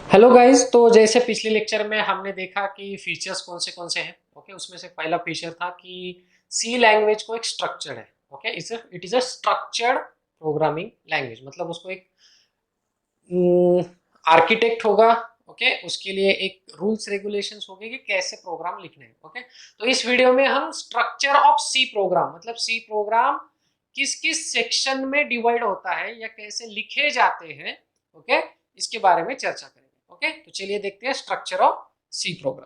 Hello guys. तो जैसे पिछले लेक्चर में हमने देखा कि फीचर्स कौन से हैं। ओके, उसमें से पहला फीचर था कि सी लैंग्वेज को एक स्ट्रक्चर है। Okay, it is a structured programming language, मतलब उसको एक आर्किटेक्ट होगा। ओके, उसके लिए एक रूल्स रेगुलेशंस होंगे कि कैसे प्रोग्राम लिखने हैं। ओके, तो इस वीडियो में हम स्ट्रक्चर ऑफ सी प्रोग्राम, मतलब सी प्रोग्राम किस किस सेक्शन में डिवाइड होता है या कैसे लिखे जाते हैं, ओके, इसके बारे में चर्चा करेंगे। ओके, तो चलिए देखते हैं structure of C program.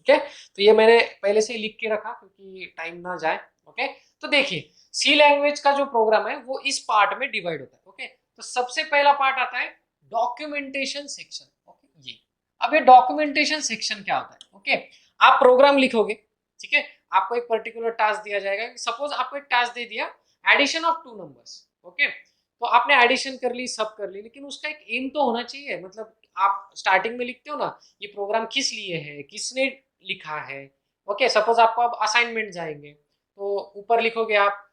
Okay, तो ये मैंने पहले से ही लिख के रखा क्योंकि टाइम ना जाए। ओके, तो देखिए सी लैंग्वेज का जो प्रोग्राम है वो इस पार्ट में डिवाइड होता है। ओके, तो सबसे पहला पार्ट आता है डॉक्यूमेंटेशन सेक्शन। ओके, ये अब ये डॉक्यूमेंटेशन सेक्शन क्या होता है? ओके, आप प्रोग्राम लिखोगे, ठीक है, आपको एक पर्टिकुलर टास्क दिया जाएगा। सपोज आपको एक टास्क दे दिया, addition of two numbers. Okay, तो आपने एडिशन कर ली, सब कर ली, लेकिन उसका एक एम तो होना चाहिए। मतलब आप स्टार्टिंग में लिखते हो ना, ये प्रोग्राम किस लिए है, किसने लिखा है। ओके, सपोज आपको अब असाइनमेंट जाएंगे तो ऊपर लिखोगे आप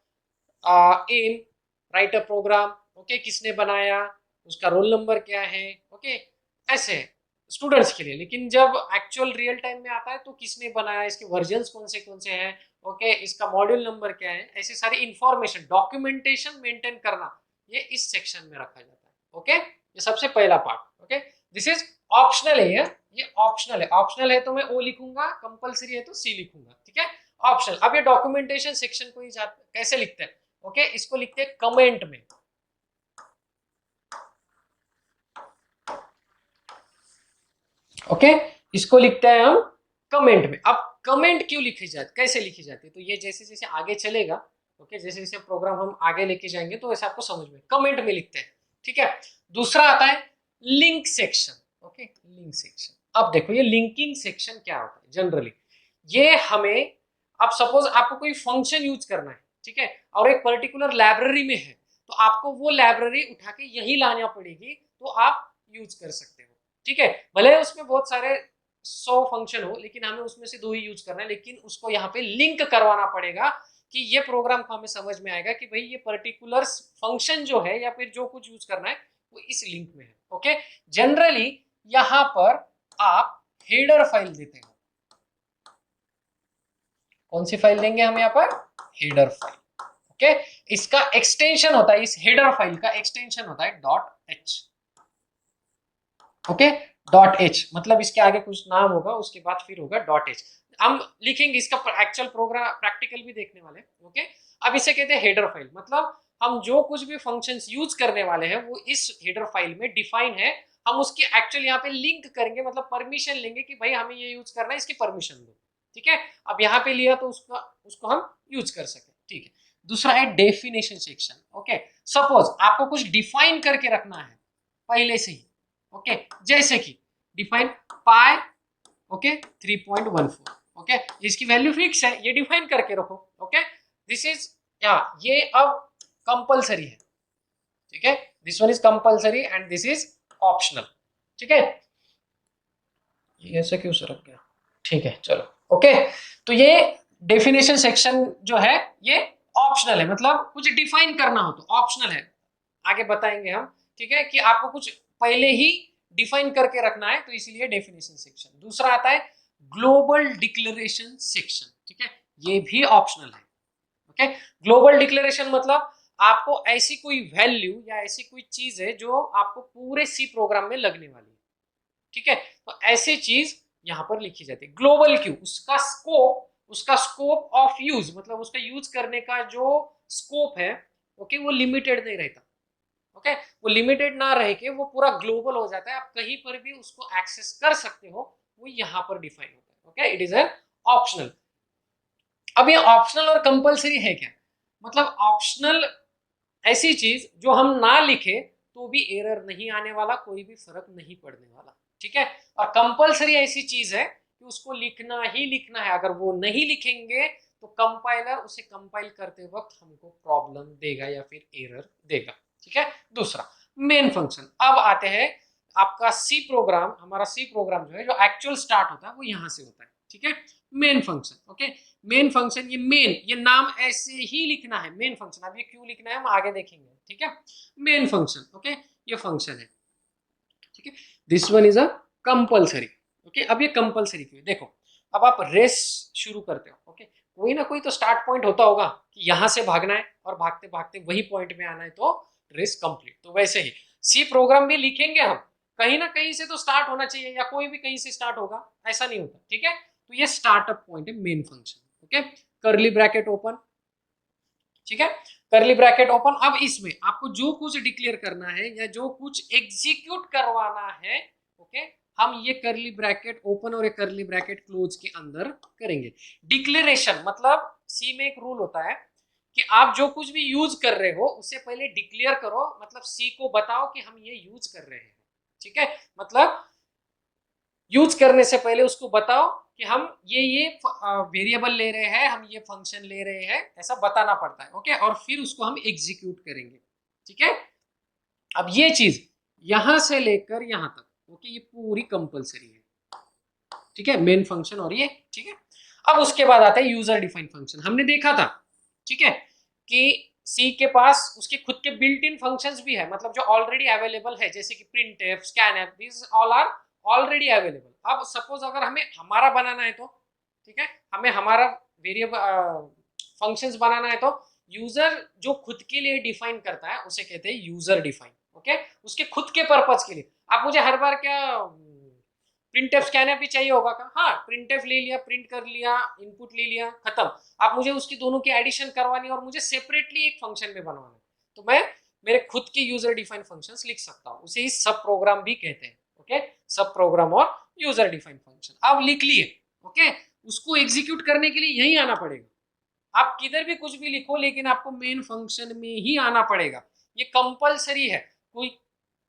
एम, राइट अ प्रोग्राम। ओके, किसने बनाया, उसका रोल नंबर क्या है। ओके, ऐसे स्टूडेंट्स के लिए। लेकिन जब एक्चुअल रियल टाइम में आता है तो किसने बनाया, इसके वर्जन्स कौन से हैं, ओके, इसका मॉड्यूल नंबर क्या है, ऐसी सारी इंफॉर्मेशन, डॉक्यूमेंटेशन मेंटेन करना, ये इस सेक्शन में रखा जाता है। ओके, ये सबसे पहला part. Okay, this is optional है। ये ऑप्शनल है। ऑप्शनल है तो मैं ओ लिखूंगा, कंपलसरी है तो सी लिखूंगा। ठीक है, ऑप्शनल। अब ये डॉक्यूमेंटेशन सेक्शन को ही कैसे लिखते हैं? ओके, इसको लिखते हैं कमेंट में। ओके, इसको लिखते हैं हम कमेंट में। अब कमेंट क्यों लिखी जाती, कैसे लिखी जाती है, तो ये जैसे जैसे आगे चलेगा, ओके, जैसे जैसे प्रोग्राम हम आगे लेके जाएंगे तो ऐसे आपको समझ में, कमेंट में लिखते हैं। ठीक है, दूसरा आता है link section. Okay, link section. अब देखो ये लिंकिंग सेक्शन क्या होता है जनरली। ये हमें, अब सपोज आपको कोई फंक्शन यूज करना है, ठीक है, और एक पर्टिकुलर लाइब्रेरी में है, तो आपको वो लाइब्रेरी उठा के यही लाना पड़ेगी तो आप यूज कर सकते हो। ठीक है, भले उसमें बहुत सारे 100 फंक्शन हो, लेकिन हमें उसमें से दो ही यूज करना है, लेकिन उसको यहाँ पे लिंक करवाना पड़ेगा कि ये प्रोग्राम को हमें समझ में आएगा कि भाई ये पर्टिकुलर फंक्शन जो है या फिर जो कुछ यूज करना है वो इस लिंक में है। ओके, जनरली यहाँ पर आप हेडर फाइल देते हो। कौन सी फाइल देंगे हम यहाँ पर? Header file. ओके, इसका एक्सटेंशन होता है, इस हेडर फाइल का एक्सटेंशन होता है dot H. Okay, dot H मतलब इसके आगे कुछ नाम होगा, उसके बाद फिर होगा डॉट एच। हम लिखेंगे इसका एक्चुअल प्रोग्राम, प्रैक्टिकल भी देखने वाले। ओके, अब इसे कहते हैं हेडर फाइल। मतलब हम जो कुछ भी फंक्शंस यूज करने वाले हैं वो इस हेडर फाइल में डिफाइन है। हम उसकी एक्चुअल यहाँ पे लिंक करेंगे, मतलब परमिशन लेंगे कि भाई हमें ये यूज करना है, इसकी परमिशन दो। ठीक है, अब यहाँ पे लिया तो उसको हम यूज कर सके। ठीक है, दूसरा है डेफिनेशन सेक्शन। ओके, सपोज आपको कुछ डिफाइन करके रखना है पहले से ही। ओके, जैसे कि डिफाइन पाई, ओके, 3.14। ओके, इसकी वैल्यू फिक्स है, ये डिफाइन करके रखो। ओके, दिस इज, या ये अब कंपलसरी है। ठीक है, this one is compulsory and this is optional. ठीक है, ये ऐसे क्यों से रख गया? ठीक है, चलो। ओके, तो ये डेफिनेशन सेक्शन जो है ये ऑप्शनल है, मतलब कुछ डिफाइन करना हो तो ऑप्शनल है, आगे बताएंगे हम। ठीक है, कि आपको कुछ पहले ही डिफाइन करके रखना है तो इसीलिए डेफिनेशन सेक्शन। दूसरा आता है ग्लोबल डिक्लेरेशन सेक्शन। ठीक है, ये भी ऑप्शनल है। ओके, ग्लोबल डिक्लेरेशन मतलब आपको ऐसी कोई वैल्यू या ऐसी कोई चीज है जो आपको पूरे सी प्रोग्राम में लगने वाली है। ठीक है, तो ऐसी चीज यहां पर लिखी जाती है। ग्लोबल क्यों? उसका स्कोप ऑफ यूज, मतलब उसका यूज करने का जो स्कोप है, ओके, वो लिमिटेड नहीं रहता। ओके, वो लिमिटेड ना रह के वो पूरा ग्लोबल हो जाता है, आप कहीं पर भी उसको एक्सेस कर सकते हो, वो यहां पर डिफाइन होता है। Okay, it is an optional. अब ये ऑप्शनल और कंपलसरी है क्या? मतलब ऑप्शनल ऐसी चीज जो हम ना लिखे तो भी एरर नहीं आने वाला, कोई भी फर्क नहीं पड़ने वाला। ठीक है, और कंपलसरी ऐसी चीज है कि उसको लिखना ही लिखना है, अगर वो नहीं लिखेंगे तो कंपाइलर उसे कंपाइल करते वक्त हमको प्रॉब्लम देगा या फिर एरर देगा। ठीक है, दूसरा मेन फंक्शन। अब आते हैं आपका सी प्रोग्राम, हमारा सी प्रोग्राम जो है, जो एक्चुअल स्टार्ट होता है वो यहां से होता है। ठीक है, main function. Okay, main function, ये मेन, ये नाम ऐसे ही लिखना है मेन फंक्शन। अब ये क्यों लिखना है हम आगे देखेंगे। ठीक है, मेन फंक्शन। ओके, ये फंक्शन है। ठीक है, this one is a compulsory. Okay, अब ये कंपल्सरी क्यों है? देखो, अब आप रेस शुरू करते हो, ओके, कोई ना कोई तो स्टार्ट पॉइंट होता होगा कि यहां से भागना है और भागते भागते वही पॉइंट में आना है, तो रेस कंप्लीट। तो वैसे ही सी प्रोग्राम भी लिखेंगे हम, कहीं ना कहीं से तो स्टार्ट होना चाहिए, या कोई भी कहीं से स्टार्ट होगा, ऐसा नहीं होता, ठीक है। तो ये स्टार्टअप पॉइंट है मेन फंक्शन। ओके, करली ब्रैकेट ओपन, ठीक है, करली ब्रैकेट ओपन। अब इसमें आपको जो कुछ डिक्लेयर करना है या जो कुछ एग्जीक्यूट करवाना है, ओके, हम ये करली ब्रैकेट ओपन और ये करली ब्रैकेट क्लोज के अंदर करेंगे। डिक्लेरेशन मतलब सी में एक रूल होता है कि आप जो कुछ भी यूज कर रहे हो उससे पहले डिक्लेयर करो, मतलब सी को बताओ कि हम ये यूज कर रहे हैं, ठीक है। मतलब यूज करने से पहले उसको बताओ कि हम ये वेरिएबल ले रहे हैं, हम ये फंक्शन ले रहे हैं, ऐसा बताना पड़ता है, ओके, और फिर उसको हम एग्जीक्यूट करेंगे, ठीक है। अब ये चीज यहां से लेकर यहां तक, ओके, ये पूरी कंपलसरी है, ठीक है, मेन फंक्शन और ये, ठीक है। अब उसके बाद आता है यूजर डिफाइंड फंक्शन। हमने देखा था, ठीक है, कि सी के पास उसके खुद के बिल्ट इन फंक्शंस भी है, मतलब जो ऑलरेडी अवेलेबल है, जैसे कि printf, scanf, this all are already available. अब सपोज अगर हमें हमारा बनाना है तो, ठीक है, हमें हमारा वेरिएबल फंक्शंस बनाना है, तो यूजर जो खुद के लिए डिफाइन करता है उसे कहते हैं यूजर डिफाइन, ओके, उसके खुद के पर्पज के लिए। आप मुझे हर बार क्या प्रिंटफ स्कैनर भी चाहिए होगा क्या? हाँ, प्रिंटफ ले लिया, प्रिंट कर लिया, इनपुट ले लिया, खत्म। आप मुझे उसकी दोनों की एडिशन करवानी और मुझे सेपरेटली एक फंक्शन में बनवाना है, तो मैं मेरे खुद के यूजर डिफाइन फंक्शंस लिख सकता हूँ, उसे ही सब प्रोग्राम भी कहते हैं, ओके, सब प्रोग्राम और यूजर डिफाइन फंक्शन। अब लिख लिए, ओके, उसको एग्जीक्यूट करने के लिए यही आना पड़ेगा। आप किधर भी कुछ भी लिखो लेकिन आपको मेन फंक्शन में ही आना पड़ेगा, ये कंपलसरी है। कोई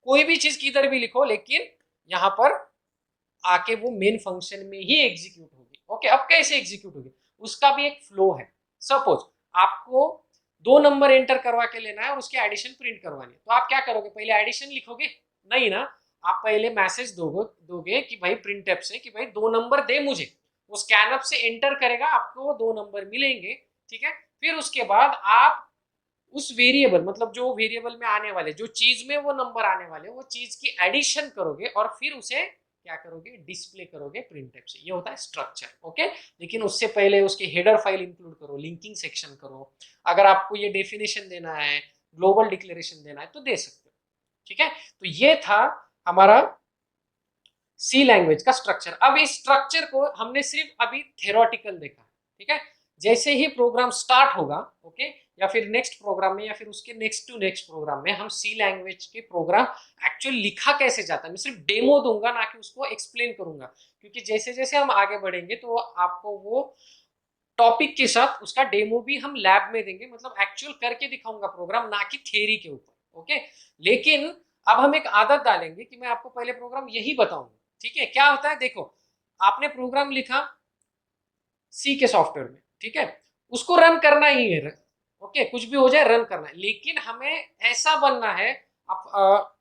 कोई भी चीज किधर भी लिखो लेकिन यहाँ पर आके वो मेन फंक्शन में ही एग्जीक्यूट होगी, ओके। अब कैसे एग्जीक्यूट होगी, उसका भी एक फ्लो है। सपोज आपको 2 नंबर एंटर करवा के लेना है और उसकी एडिशन प्रिंट करवानी है, तो आप क्या करोगे, पहले एडिशन लिखोगे? नहीं ना, आप पहले मैसेज दोगे कि भाई प्रिंट एप से कि भाई 2 नंबर दे मुझे, वो स्कैन अप से एंटर करेगा, आपको 2 नंबर मिलेंगे, ठीक है। फिर उसके बाद आप उस वेरिएबल, मतलब जो वेरिएबल में आने वाले, जो चीज में वो नंबर आने वाले, वो चीज की एडिशन करोगे और फिर उसे क्या करोगे, डिस्प्ले करोगे प्रिंट टाइप से। ये होता है स्ट्रक्चर, ओके। लेकिन उससे पहले उसके हेडर फाइल इंक्लूड करो, लिंकिंग सेक्शन करो, अगर आपको ये डेफिनेशन देना है, ग्लोबल डिक्लेरेशन देना है तो दे सकते हो, ठीक है। तो ये था हमारा सी लैंग्वेज का स्ट्रक्चर। अब इस स्ट्रक्चर को हमने सिर्फ अभी थ्योरेटिकल देखा, ठीक है। जैसे ही प्रोग्राम स्टार्ट होगा, ओके, या फिर नेक्स्ट प्रोग्राम में या फिर उसके नेक्स्ट टू नेक्स्ट प्रोग्राम में हम सी लैंग्वेज के प्रोग्राम एक्चुअली लिखा कैसे जाता है, मैं सिर्फ डेमो दूंगा ना कि उसको एक्सप्लेन करूंगा, क्योंकि जैसे जैसे हम आगे बढ़ेंगे तो आपको वो टॉपिक के साथ उसका डेमो भी हम लैब में देंगे, मतलब एक्चुअल करके दिखाऊंगा प्रोग्राम, ना कि थियरी के ऊपर, ओके। लेकिन अब हम एक आदत डालेंगे कि मैं आपको पहले प्रोग्राम यही बताऊंगा, ठीक है। क्या होता है, देखो, आपने प्रोग्राम लिखा सी के सॉफ्टवेयर में, ठीक है, उसको रन करना ही है, ओके, कुछ भी हो जाए रन करना है, लेकिन हमें ऐसा बनना है। आप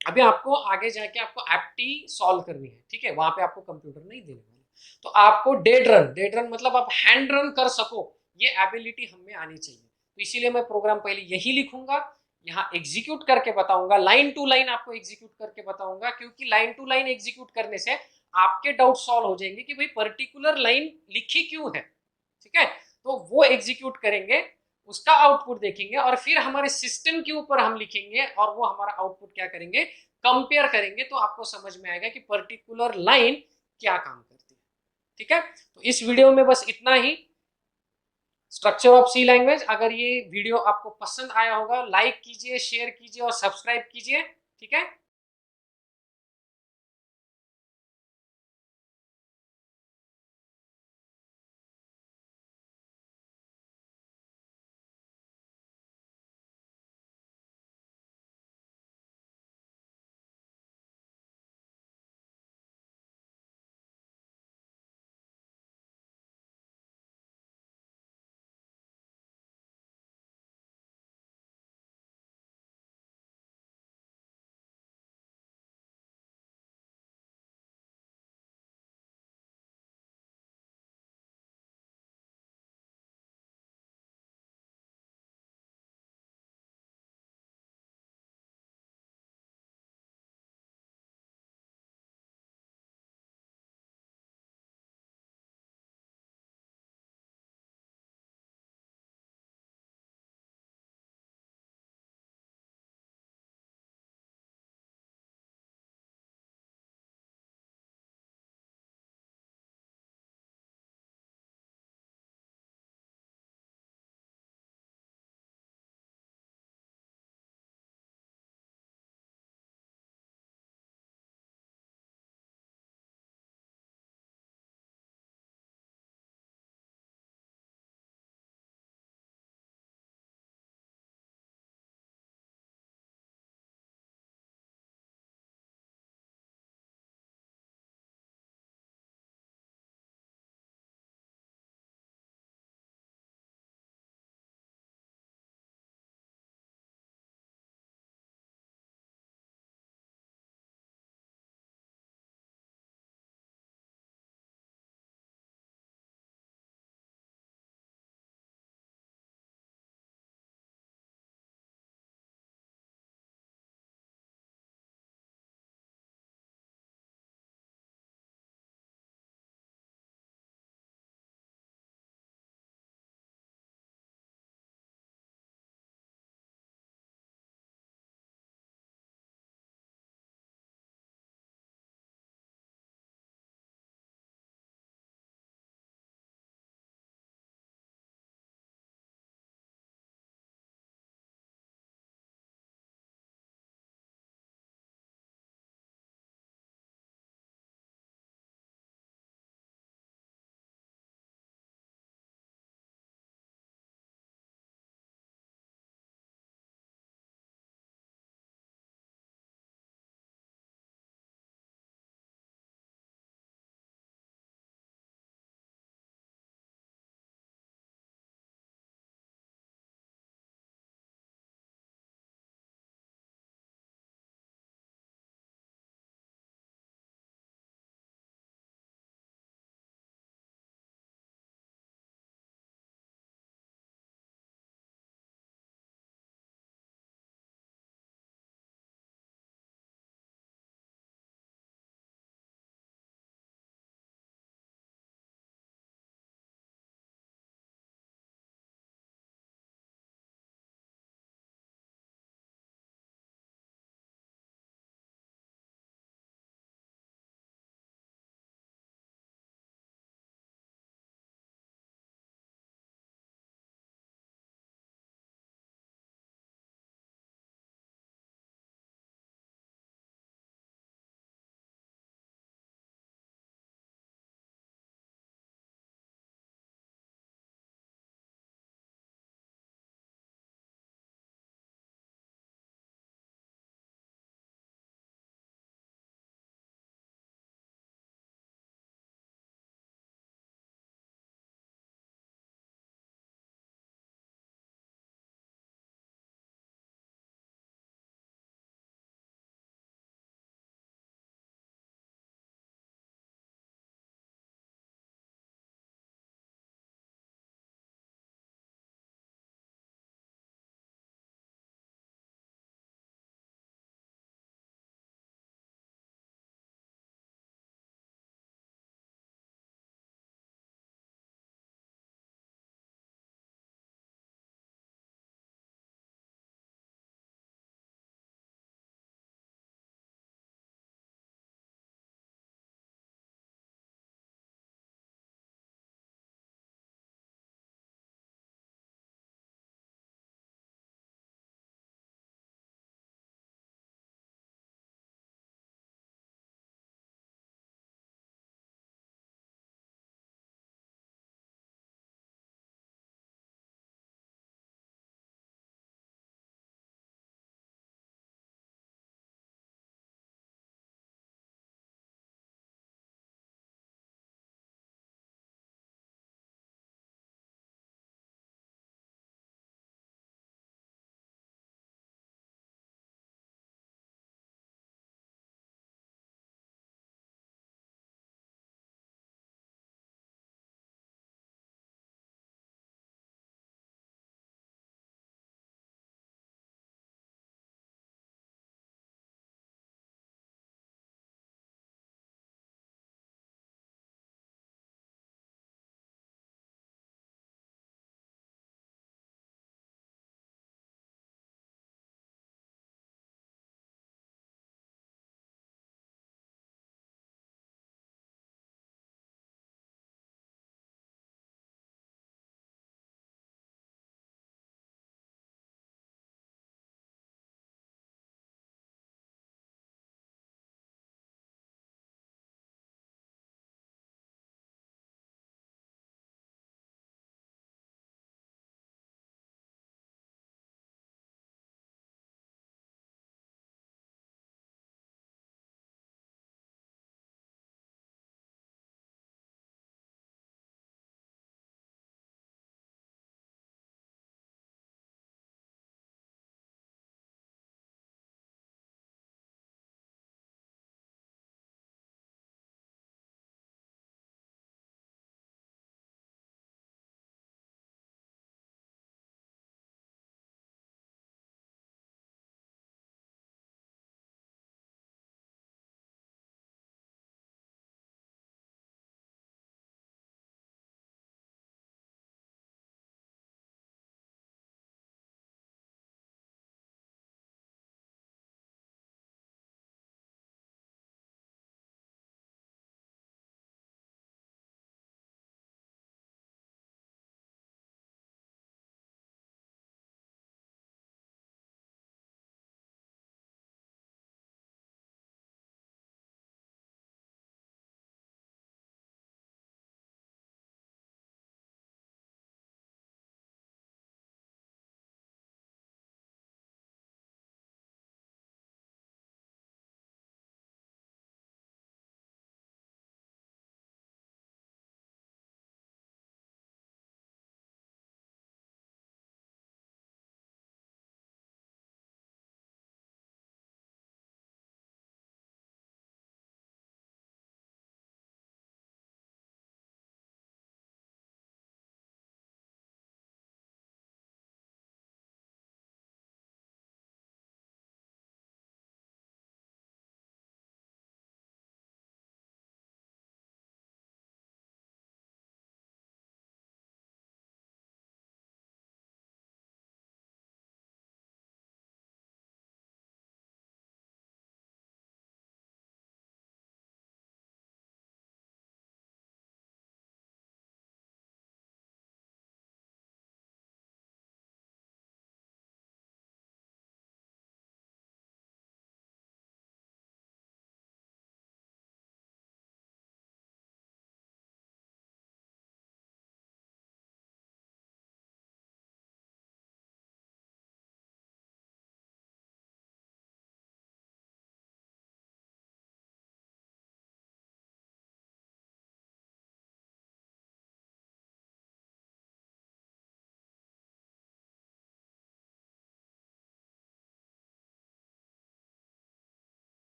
अभी आपको आगे जाके आपको एप्टी सॉल्व करनी है, ठीक है, वहां पे आपको कंप्यूटर नहीं देने वाले, तो आपको डेड रन मतलब आप हैंड रन कर सको, ये एबिलिटी हमें आनी चाहिए। तो इसीलिए मैं प्रोग्राम पहले यही लिखूंगा, यहाँ एग्जीक्यूट करके बताऊंगा, लाइन टू लाइन आपको एग्जीक्यूट करके बताऊंगा, क्योंकि लाइन टू लाइन एग्जीक्यूट करने से आपके डाउट सॉल्व हो जाएंगे कि भाई पर्टिकुलर लाइन लिखी क्यों है, ठीक है। तो वो एग्जीक्यूट करेंगे, उसका आउटपुट देखेंगे और फिर हमारे सिस्टम के ऊपर हम लिखेंगे और वो हमारा आउटपुट क्या करेंगे, कंपेयर करेंगे, तो आपको समझ में आएगा कि पर्टिकुलर लाइन क्या काम करती है, ठीक है। तो इस वीडियो में बस इतना ही, स्ट्रक्चर ऑफ सी लैंग्वेज। अगर ये वीडियो आपको पसंद आया होगा, लाइक कीजिए, शेयर कीजिए और सब्सक्राइब कीजिए, ठीक है।